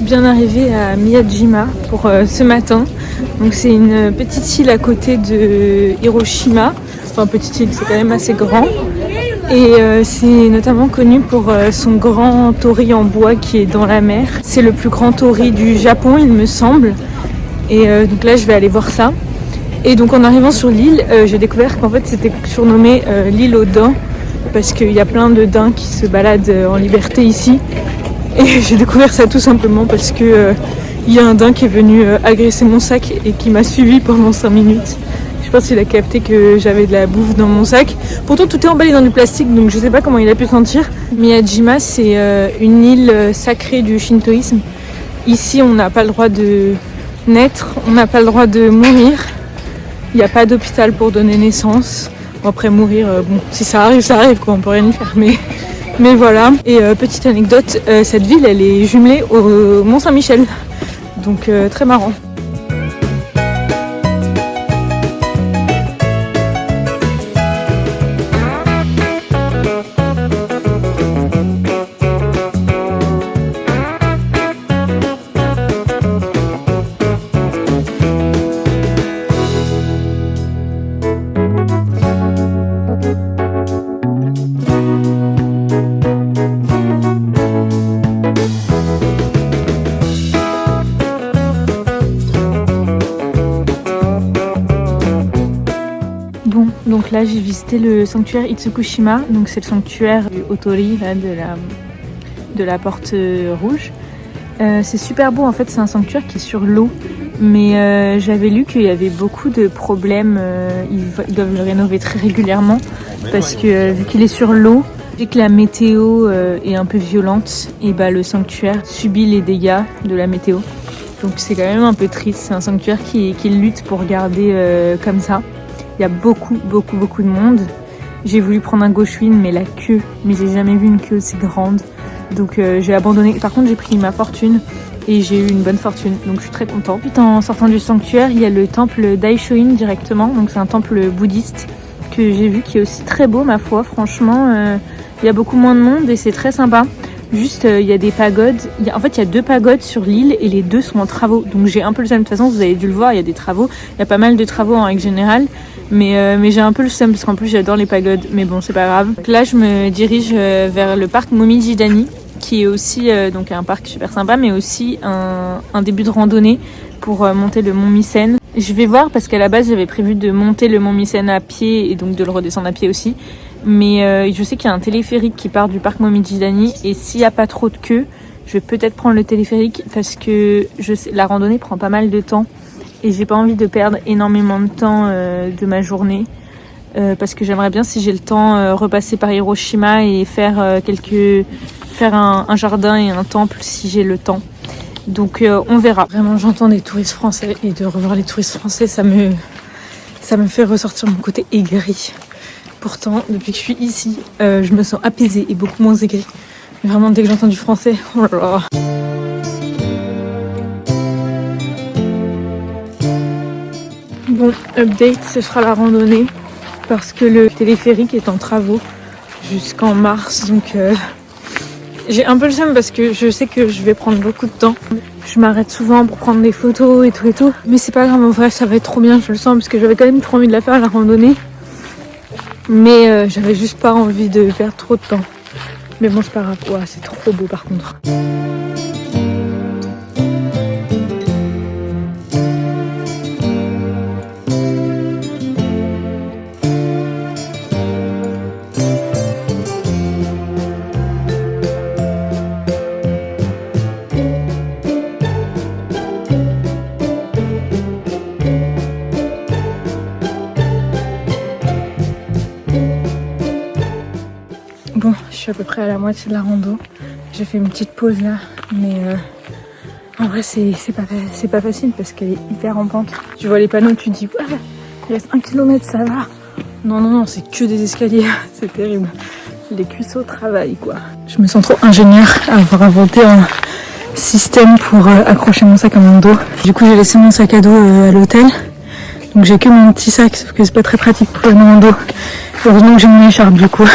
bien arrivée à Miyajima pour ce matin. Donc c'est une petite île à côté de Hiroshima. Enfin petite île, c'est quand même assez grand. Et c'est notamment connu pour son grand torii en bois qui est dans la mer. C'est le plus grand torii du Japon, il me semble. Et donc là je vais aller voir ça. Et donc en arrivant sur l'île, j'ai découvert qu'en fait c'était surnommé l'île aux daims. Parce qu'il y a plein de daims qui se baladent en liberté ici. Et j'ai découvert ça tout simplement parce que il y a un daim qui est venu agresser mon sac et qui m'a suivi pendant 5 minutes. Je pense qu'il a capté que j'avais de la bouffe dans mon sac. Pourtant tout est emballé dans du plastique, donc je sais pas comment il a pu sentir. Miyajima, c'est une île sacrée du shintoïsme. Ici on n'a pas le droit de naître, on n'a pas le droit de mourir. Il n'y a pas d'hôpital pour donner naissance. Bon, après mourir, bon, si ça arrive quoi, on peut rien y faire, mais voilà. Et petite anecdote, cette ville elle est jumelée au Mont Saint-Michel, donc très marrant. Donc là j'ai visité le sanctuaire Itsukushima, donc c'est le sanctuaire du Otori là, de la porte rouge. C'est super beau en fait, c'est un sanctuaire qui est sur l'eau, mais j'avais lu qu'il y avait beaucoup de problèmes, ils doivent le rénover très régulièrement parce que vu qu'il est sur l'eau et que la météo est un peu violente, et bah, le sanctuaire subit les dégâts de la météo. Donc c'est quand même un peu triste, c'est un sanctuaire qui lutte pour garder comme ça. Il y a beaucoup de monde. J'ai voulu prendre un Goshuin, mais la queue, mais j'ai jamais vu une queue aussi grande. Donc j'ai abandonné. Par contre, j'ai pris ma fortune et j'ai eu une bonne fortune. Donc je suis très contente. Puis en sortant du sanctuaire, il y a le temple Daishoin directement. Donc c'est un temple bouddhiste que j'ai vu qui est aussi très beau, ma foi. Franchement, il y a beaucoup moins de monde et c'est très sympa. Juste, il y a des pagodes. En fait, il y a 2 pagodes sur l'île et les 2 sont en travaux. Donc j'ai un peu le seum. De toute façon, vous avez dû le voir, il y a des travaux. Il y a pas mal de travaux en règle générale. Mais j'ai un peu le seum parce qu'en plus j'adore les pagodes. Mais bon, c'est pas grave. Donc là, je me dirige vers le parc Momiji-dani, qui est aussi donc un parc super sympa, mais aussi un début de randonnée pour monter le mont Mycène. Je vais voir parce qu'à la base, j'avais prévu de monter le mont Mycène à pied et donc de le redescendre à pied aussi. Mais je sais qu'il y a un téléphérique qui part du parc Momiji-dani et s'il n'y a pas trop de queue, je vais peut-être prendre le téléphérique parce que la randonnée prend pas mal de temps et j'ai pas envie de perdre énormément de temps de ma journée parce que j'aimerais bien, si j'ai le temps, repasser par Hiroshima et faire un jardin et un temple si j'ai le temps. Donc on verra. Vraiment, j'entends des touristes français et de revoir les touristes français, ça me fait ressortir mon côté aigri. Pourtant, depuis que je suis ici, je me sens apaisée et beaucoup moins aigrie. Mais vraiment, dès que j'entends du français, oh là là. Bon, update, ce sera la randonnée parce que le téléphérique est en travaux jusqu'en mars. Donc, j'ai un peu le seum parce que je sais que je vais prendre beaucoup de temps. Je m'arrête souvent pour prendre des photos et tout. Mais c'est pas grave, en vrai, ça va être trop bien, je le sens, parce que j'avais quand même trop envie de la faire, la randonnée. Mais j'avais juste pas envie de perdre trop de temps. Mais bon, c'est pas grave. Ouah, c'est trop beau par contre. Bon, je suis à peu près à la moitié de la rando. J'ai fait une petite pause là, mais en vrai c'est pas facile parce qu'elle est hyper en pente. Tu vois les panneaux, tu te dis ouais, il reste 1 km, ça va. Non, c'est que des escaliers, c'est terrible. Les cuisseaux travaillent quoi. Je me sens trop ingénieur à avoir inventé un système pour accrocher mon sac à mon dos. Du coup j'ai laissé mon sac à dos à l'hôtel. Donc j'ai que mon petit sac, sauf que c'est pas très pratique pour aller mon dos. Heureusement que j'ai mon écharpe du coup.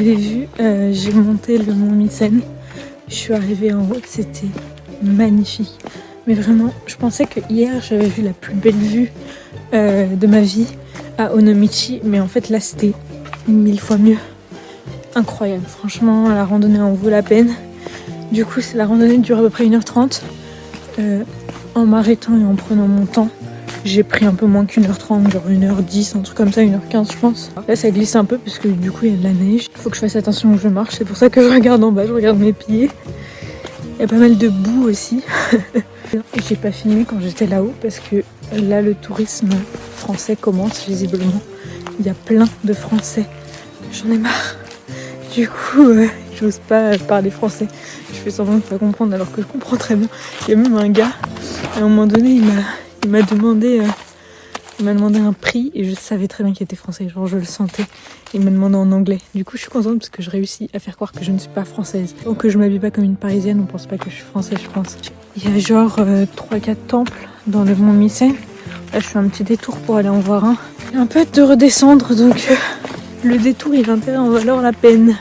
avez vu, j'ai monté le mont Mycène. Je suis arrivée en haut, c'était magnifique. Mais vraiment, je pensais que hier j'avais vu la plus belle vue de ma vie à Onomichi. Mais en fait là c'était 1000 fois mieux. Incroyable, franchement la randonnée en vaut la peine. Du coup la randonnée dure à peu près 1h30. En m'arrêtant et en prenant mon temps, j'ai pris un peu moins qu'1h30, genre 1h10, un truc comme ça, 1h15 je pense. Là ça glisse un peu parce que du coup il y a de la neige. Faut que je fasse attention où je marche, c'est pour ça que je regarde en bas, je regarde mes pieds. Il y a pas mal de boue aussi. J'ai pas filmé quand j'étais là-haut parce que là le tourisme français commence visiblement. Il y a plein de Français. J'en ai marre. Du coup, j'ose pas parler français. Je fais semblant de pas comprendre alors que je comprends très bien. Il y a même un gars, à un moment donné, il m'a demandé un prix et je savais très bien qu'il était français. Genre, je le sentais. Il m'a demandé en anglais. Du coup, je suis contente parce que je réussis à faire croire que je ne suis pas française. Donc que je m'habille pas comme une parisienne, on pense pas que je suis française, je pense. Il y a genre 3-4 temples dans le mont Mycène. Là, je fais un petit détour pour aller en voir un. J'ai un peu hâte de redescendre, donc le détour, il en valeur la peine.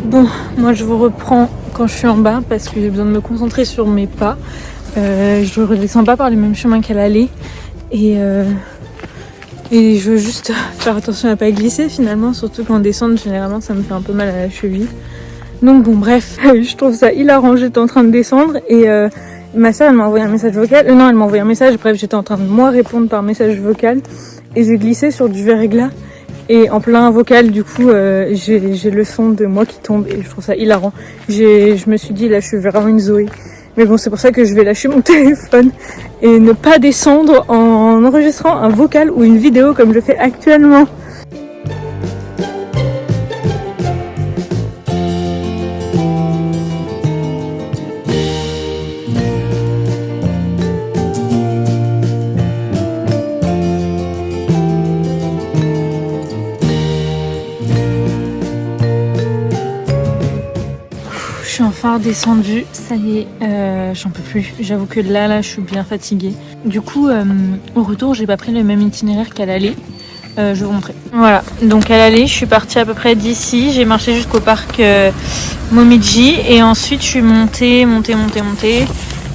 Bon, moi je vous reprends quand je suis en bas parce que j'ai besoin de me concentrer sur mes pas. Je ne redescends pas par le même chemin qu'à l'aller et je veux juste faire attention à pas glisser finalement, surtout qu'en descente généralement ça me fait un peu mal à la cheville. Donc bon bref, je trouve ça hilarant, j'étais en train de descendre et ma soeur elle m'a envoyé un message vocal, elle m'a envoyé un message, bref j'étais en train de moi répondre par message vocal et j'ai glissé sur du verglas et en plein vocal du coup j'ai le son de moi qui tombe et je trouve ça hilarant. Je me suis dit là je suis vraiment une Zoé, mais bon c'est pour ça que je vais lâcher mon téléphone et ne pas descendre en enregistrant un vocal ou une vidéo comme je fais actuellement. Je suis enfin redescendue, ça y est, j'en peux plus. J'avoue que là, je suis bien fatiguée. Du coup, au retour, j'ai pas pris le même itinéraire qu'à l'aller. Je vais vous montrer. Voilà, donc à l'aller, je suis partie à peu près d'ici. J'ai marché jusqu'au parc Momiji et ensuite je suis montée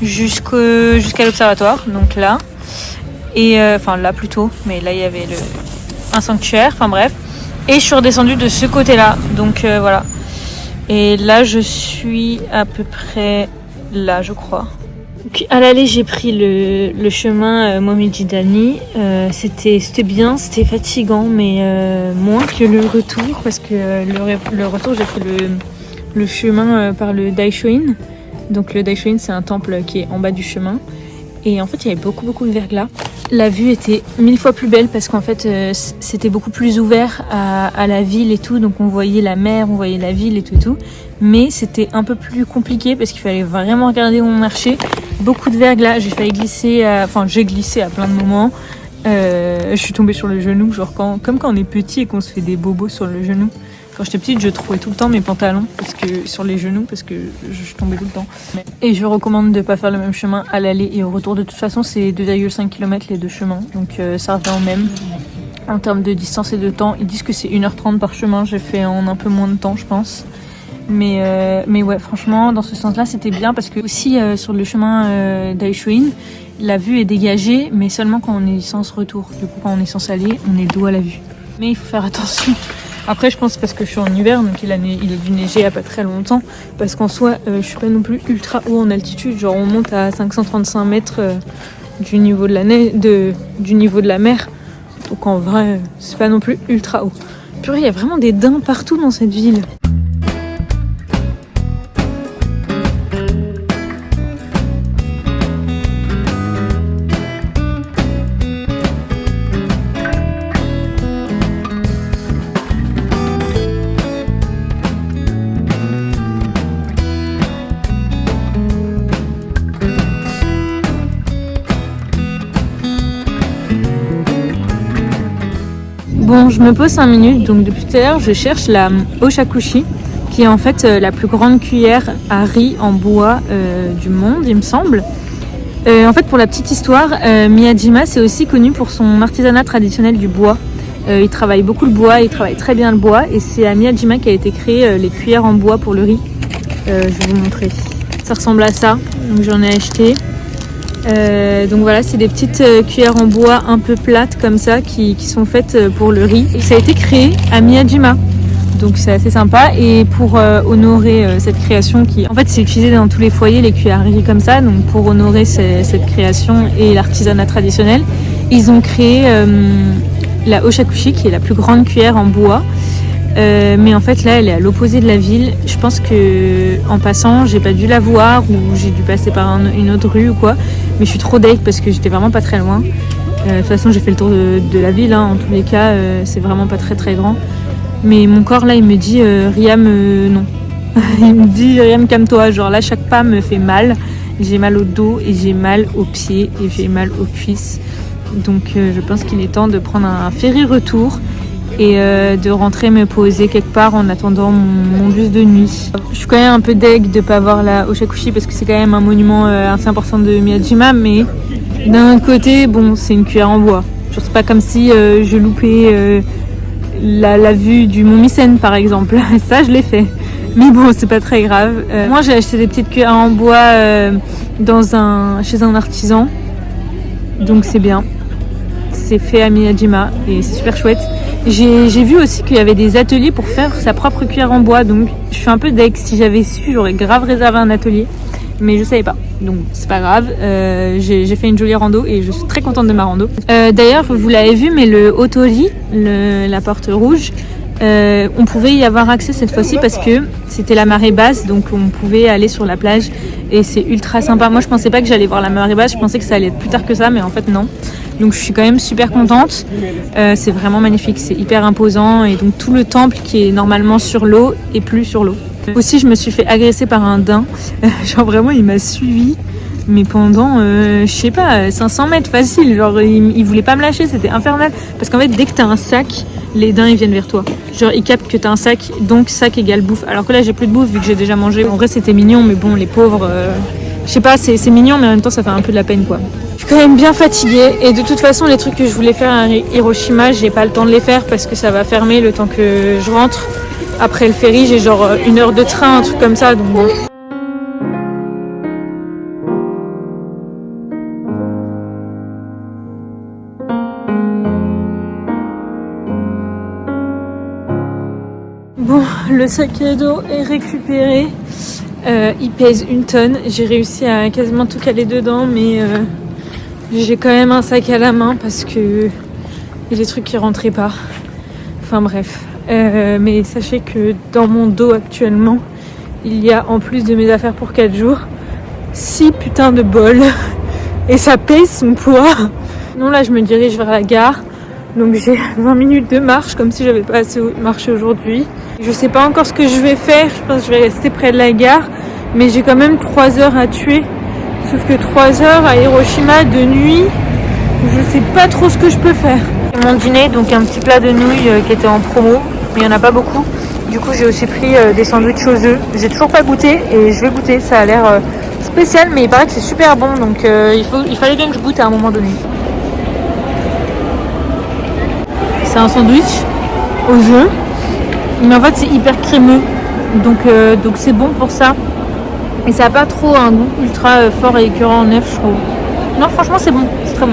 jusqu'à l'observatoire, donc là. Et enfin là plutôt, mais là il y avait un sanctuaire, enfin bref. Et je suis redescendue de ce côté-là, donc voilà. Et là, je suis à peu près là, je crois. Donc, à l'aller, j'ai pris le chemin Momiji-dani. C'était bien, c'était fatigant, mais moins que le retour. Parce que le retour, j'ai pris le chemin par le Daishoin. Donc le Daishoin, c'est un temple qui est en bas du chemin. Et en fait, il y avait beaucoup de verglas. La vue était 1000 fois plus belle parce qu'en fait, c'était beaucoup plus ouvert à la ville et tout. Donc on voyait la mer, on voyait la ville et tout. Mais c'était un peu plus compliqué parce qu'il fallait vraiment regarder où on marchait. Beaucoup de verglas, j'ai failli glisser, j'ai glissé à plein de moments. Je suis tombée sur le genou, genre comme quand on est petit et qu'on se fait des bobos sur le genou. Quand j'étais petite, je trouais tout le temps mes pantalons sur les genoux parce que je tombais tout le temps. Et je recommande de ne pas faire le même chemin à l'aller et au retour. De toute façon, c'est 2,5 km les deux chemins, donc ça revient au même. En termes de distance et de temps, ils disent que c'est 1h30 par chemin. J'ai fait en un peu moins de temps, je pense. Mais ouais, franchement, dans ce sens-là, c'était bien parce que aussi sur le chemin d'Aishuin, la vue est dégagée, mais seulement quand on est sens retour. Du coup, quand on est sens aller, on est dos à la vue. Mais il faut faire attention. Après, je pense parce que je suis en hiver, donc il a dû neiger il n'y a pas très longtemps. Parce qu'en soi, je suis pas non plus ultra haut en altitude. Genre, on monte à 535 mètres du niveau de la mer. Donc en vrai, c'est pas non plus ultra haut. Purée, il y a vraiment des daims partout dans cette ville. Bon, je me pose 5 minutes, donc depuis tout à l'heure, je cherche la Oshakushi, qui est en fait la plus grande cuillère à riz en bois du monde, il me semble. En fait, pour la petite histoire, Miyajima, c'est aussi connu pour son artisanat traditionnel du bois. Il travaille beaucoup le bois, il travaille très bien le bois, et c'est à Miyajima qu'a été créé les cuillères en bois pour le riz. Je vais vous montrer. Ça ressemble à ça, donc j'en ai acheté. Donc voilà, c'est des petites cuillères en bois un peu plates comme ça qui sont faites pour le riz. Et ça a été créé à Miyajima, donc c'est assez sympa. Et pour honorer cette création, qui en fait c'est utilisé dans tous les foyers, les cuillères à riz comme ça, donc pour honorer cette création et l'artisanat traditionnel, ils ont créé la Oshakushi, qui est la plus grande cuillère en bois. Mais en fait là elle est à l'opposé de la ville. Je pense que en passant j'ai pas dû la voir ou j'ai dû passer par une autre rue ou quoi, mais je suis trop deg parce que j'étais vraiment pas très loin. De toute façon j'ai fait le tour de la ville hein. En tous les cas c'est vraiment pas très très grand, mais mon corps là il me dit Riam non. Il me dit Riam calme-toi, genre là chaque pas me fait mal, j'ai mal au dos et j'ai mal aux pieds et j'ai mal aux cuisses, donc je pense qu'il est temps de prendre un ferry retour et de rentrer me poser quelque part en attendant mon bus de nuit. Je suis quand même un peu deg de pas voir la Oshakushi parce que c'est quand même un monument assez important de Miyajima, mais d'un autre côté, bon, c'est une cuillère en bois. Genre, c'est pas comme si je loupais la vue du Mont Mycène par exemple. Ça, je l'ai fait. Mais bon, c'est pas très grave. Moi, j'ai acheté des petites cuillères en bois chez un artisan, donc c'est bien. C'est fait à Miyajima et c'est super chouette. J'ai vu aussi qu'il y avait des ateliers pour faire sa propre cuillère en bois, donc je suis un peu deg. Si j'avais su, j'aurais grave réservé un atelier, mais je savais pas, donc c'est pas grave. J'ai fait une jolie rando et je suis très contente de ma rando. D'ailleurs, vous l'avez vu, mais le Otori, la porte rouge, on pouvait y avoir accès cette fois-ci parce que c'était la marée basse, donc on pouvait aller sur la plage et c'est ultra sympa. Moi je pensais pas que j'allais voir la marée basse, je pensais que ça allait être plus tard que ça, mais en fait non. Donc je suis quand même super contente. C'est vraiment magnifique, c'est hyper imposant, et donc tout le temple qui est normalement sur l'eau est plus sur l'eau. Aussi je me suis fait agresser par un daim, genre vraiment il m'a suivi, mais pendant je sais pas 500 mètres facile, genre il voulait pas me lâcher, c'était infernal, parce qu'en fait dès que t'as un sac, les daims ils viennent vers toi, genre ils captent que t'as un sac, donc sac égale bouffe, alors que là j'ai plus de bouffe vu que j'ai déjà mangé. En vrai c'était mignon, mais bon les pauvres, je sais pas, c'est mignon, mais en même temps ça fait un peu de la peine quoi. Je suis quand même bien fatiguée, et de toute façon les trucs que je voulais faire à Hiroshima, j'ai pas le temps de les faire parce que ça va fermer le temps que je rentre. Après le ferry j'ai genre 1 heure de train, un truc comme ça, donc bon. Bon, le sac à dos est récupéré, il pèse 1 tonne, j'ai réussi à quasiment tout caler dedans, mais j'ai quand même un sac à la main parce que il y a des trucs qui rentraient pas. Enfin bref, mais sachez que dans mon dos actuellement, il y a en plus de mes affaires pour 4 jours, 6 putains de bols, et ça pèse son poids. Non, là je me dirige vers la gare, donc j'ai 20 minutes de marche, comme si j'avais pas assez marché aujourd'hui. Je sais pas encore ce que je vais faire, je pense que je vais rester près de la gare, mais j'ai quand même 3 heures à tuer. Sauf que 3 heures à Hiroshima de nuit, je sais pas trop ce que je peux faire. Mon dîner, donc un petit plat de nouilles qui était en promo, mais il n'y en a pas beaucoup. Du coup j'ai aussi pris des sandwichs aux œufs. J'ai toujours pas goûté et je vais goûter, ça a l'air spécial, mais il paraît que c'est super bon, donc il fallait bien que je goûte à un moment donné. C'est un sandwich aux œufs, mais en fait c'est hyper crémeux, donc c'est bon pour ça. Et ça n'a pas trop un goût ultra fort et écœurant en neuf, je trouve. Non, franchement c'est bon, c'est très bon.